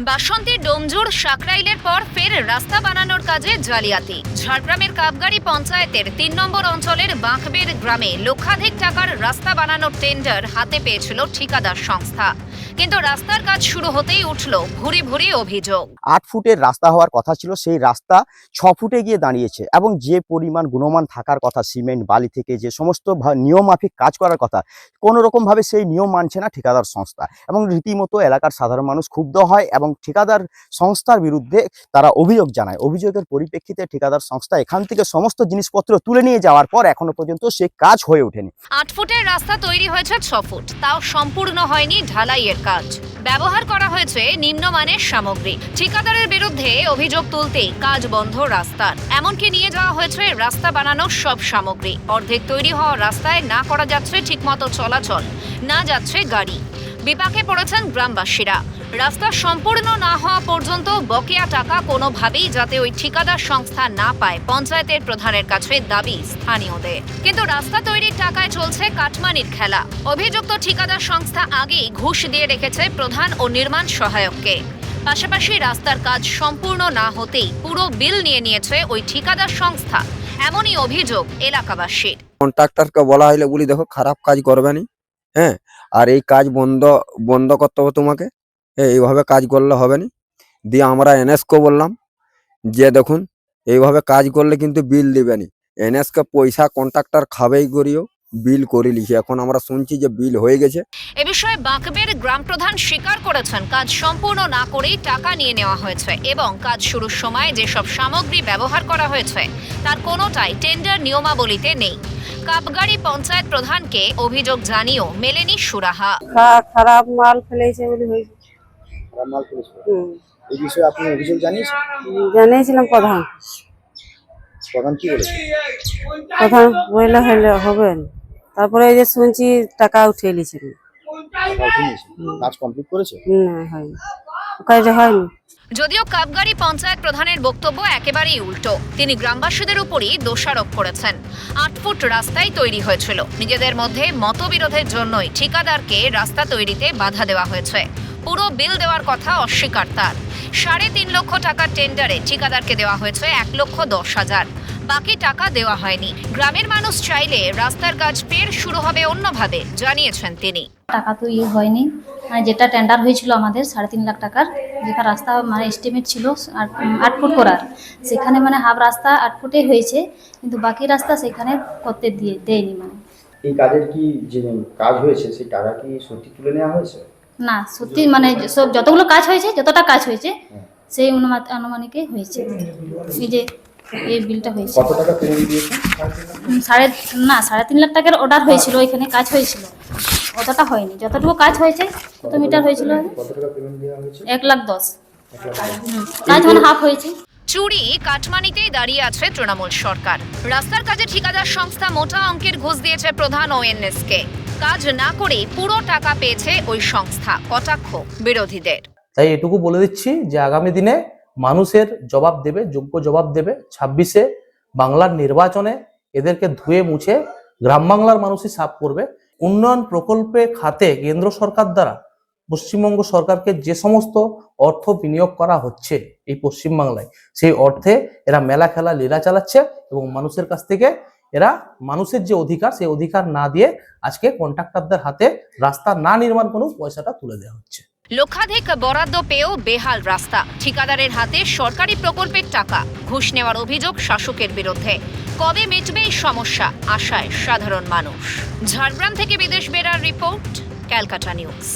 বাসন্তী ডোমজুর সাকরাইলের পর ফের রাস্তা বানানোর কাজে জালিয়াতি। ঝাড়গ্রামের কাবগাড়ি পঞ্চায়েতের ৩ নম্বর অঞ্চলের বাঁকবের গ্রামে লক্ষাধিক টাকার রাস্তা বানানোর টেন্ডার হাতে পেয়েছিল ঠিকাদার সংস্থা। কিন্তু রাস্তার কাজ শুরু হতেই উঠল ভুরি ভুরি অভিযোগ। ৮ ফুটের রাস্তা হওয়ার কথা ছিল, সেই রাস্তা ৬ ফুটে গিয়ে দাঁড়িয়েছে এবং যে পরিমাণ গুণমান থাকার কথা, সিমেন্ট বালি থেকে যে সমস্ত নিয়ম মাফিক কাজ করার কথা, কোনো রকমভাবে সেই নিয়ম মানছে না ঠিকাদার সংস্থা এবং রীতিমতো এলাকার সাধারণ মানুষ ক্ষুব্ধ হয় এবং ঠিকাদার সংস্থার বিরুদ্ধে তারা অভিযোগ জানায়। অভিযোগের পরিপ্রেক্ষিতে ঠিকাদার সংস্থা এখান থেকে সমস্ত জিনিসপত্র তুলে নিয়ে যাওয়ার পর এখনো পর্যন্ত সেই কাজ হয়ে ওঠেনি। ৮ ফুটের রাস্তা তৈরি হয়েছে ৬ ফুট, তাও সম্পূর্ণ হয়নি ঢালাইয়ের কাজ। ব্যবহার করা হয়েছে নিম্নমানের সামগ্রী। ঠিকাদারের বিরুদ্ধে অভিযোগ তুলতেই কাজ বন্ধ রাস্তার। এমনকি নিয়ে যাওয়া হয়েছে রাস্তা বানানোর সব সামগ্রী। অর্ধেক তৈরি হওয়া রাস্তায় না করা যাচ্ছে ঠিকমতো চলাচল, না যাচ্ছে গাড়ি। বিপাকে পড়েছেন গ্রামবাসীরা। রাস্তা সম্পূর্ণ না হওয়া পর্যন্ত বকেয়া টাকা কোনোভাবেই যাতে ওই ঠিকাদার সংস্থা না পায় পঞ্চায়েতের প্রধানের কাছে দাবি স্থানীয়দের। কিন্তু রাস্তা তৈরির টাকায় চলছে কাটমানির খেলা। অভিযুক্ত ঠিকাদার সংস্থা আগেই ঘুষ দিয়ে রেখেছে প্রধান ও নির্মাণ সহায়ককে। পাশাপাশি রাস্তার কাজ সম্পূর্ণ না হতেই পুরো বিল নিয়ে নিয়েছে ওই ঠিকাদার সংস্থা। এমনই অভিযোগ এলাকাবাসীর। কন্ট্রাক্টরকে বলা হইলে বলি, দেখো খারাপ কাজ করবে না, হ্যাঁ, আর এই কাজ বন্ধ করতে হবে তোমাকে, এইভাবে কাজ করলে হবে না। দিয়ে আমরা এনএসকে বললাম যে দেখুন এইভাবে কাজ করলে কিন্তু বিল দিবে না। এনএসকে পয়সা কন্ট্রাক্টর খাবেই করিও, বিল করে লিখি। এখন আমরা শুনছি যে বিল হয়ে গেছে। এ বিষয়ে বাঁকবের গ্রাম প্রধান স্বীকার করেছেন কাজ সম্পূর্ণ না করেই টাকা নিয়ে নেওয়া হয়েছে এবং কাজ শুরুর সময় যেসব সামগ্রী ব্যবহার করা হয়েছে তার কোনোটাই টেন্ডার নিয়মাবলীতে নেই। কাবগাড়ি পঞ্চায়েত প্রধানকে অভিযোগ জানিয়েও মেলেনি সুরাহা। খারাপ মাল ফেলেছে বলে হয়েছে। খারাপ মাল ফেলেছে, এই বিষয়ে আপনি অভিযোগ জানিয়েছেন? জানিয়েছিলাম প্রধান কি বলেছে? প্রধান বললে হবে না। তারপরে এই যে শুনছি টাকা উঠিয়ে নিয়েছেন। কাজ কমপ্লিট করেছে? না, হয়নি, কাজ হয়নি। যদিও কাবগাড়ি পঞ্চায়েত প্রধানের বক্তব্য একেবারেই উল্টো। তিনি গ্রামবাসীদের উপরই দোষারোপ করেছেন। ৮ ফুট রাস্তাই তৈরি হয়েছিল। নিজেদের মধ্যে মতবিরোধের জন্যই ঠিকাদারকে রাস্তা তৈরিতে বাধা দেওয়া হয়েছে। পুরো বিল দেওয়ার কথা অস্বীকার তার। ৩.৫ লক্ষ টাকার টেন্ডারে ঠিকাদারকে দেওয়া হয়েছে ১,১০,০০০। বাকি টাকা দেওয়া হয়নি। গ্রামের মানুষ চাইলে রাস্তার কাজ ফের শুরু হবে অন্যভাবে, জানিয়েছেন তিনি। টাকা তো হয়নি, মানে যেটা টেন্ডার হয়েছিল আমাদের ৩.৫ লাখ টাকার, যেটা রাস্তা মানে এস্টিমেট ছিল ৮ ফুট করার, সেখানে মানে হাফ রাস্তা ৮ ফুটে হয়েছে, কিন্তু বাকি রাস্তা সেখানে করতে দেয়নি। মানে এই কাজের কি যে কাজ হয়েছে সেই টাকা কি সত্যি তুলে নেওয়া হয়েছে? না, সত্যি মানে সব যতগুলো কাজ হয়েছে, যতটা কাজ হয়েছে সেই আনুমানিকে হয়েছে। এই যে এই বিলটা হয়েছে কত টাকা পেমেন্ট দিয়েছে? ৩.৫ লাখ টাকার অর্ডার হয়েছিল, এখানে কাজ হয়েছিল, অতটা হয়নি। যতটুকু কাজ হয়েছে, কত মিটার হয়েছিল, কত টাকা পেমেন্ট দেওয়া হয়েছে? ১,১০,০০০। কাজ মানে হাফ হয়েছে। চুরি কাটমানিতেই দাঁড়িয়ে আছে তৃণমূল সরকার। রাস্তার কাজে ঠিকাদার সংস্থা মোটা অঙ্কের ঘুষ দিয়েছে প্রধান ও এনএসকে। কাজ না করে পুরো টাকা পেয়েছে ওই সংস্থা, কটাক্ষ বিরোধীদের। তাই এটুকু বলে দিচ্ছি যে আগামী দিনে মানুষের জবাব দেবে, যোগ্য জবাব দেবে। ২৬-এ বাংলার নির্বাচনে এদেরকে ধুয়ে মুছে গ্রাম বাংলার মানুষই সাফ করবে। উন্নয়ন প্রকল্পে খাতে কেন্দ্র সরকার দ্বারা পশ্চিমবঙ্গ সরকারকে যে সমস্ত অর্থ বিনিয়োগ করা হচ্ছে এই পশ্চিমবাংলায়, সেই অর্থে এরা মেলা খেলা লীলা চালাচ্ছে এবং মানুষের কাছ থেকে এরা মানুষের যে অধিকার, সেই অধিকার না দিয়ে আজকে কন্ট্রাক্টরদের হাতে রাস্তা না নির্মাণ কোনো পয়সাটা তুলে দেওয়া হচ্ছে। লক্ষাধিক বরাদ্দ পেয়েও বেহাল রাস্তা। ঠিকাদারের হাতে সরকারি প্রকল্পের টাকা। ঘুষ নেওয়ার অভিযোগ শাসকের বিরুদ্ধে। কবে মিটবে এই সমস্যা, আশায় সাধারণ মানুষ। ঝাড়গ্রাম থেকে বিদেশ বেরার রিপোর্ট, ক্যালকাটা নিউজ।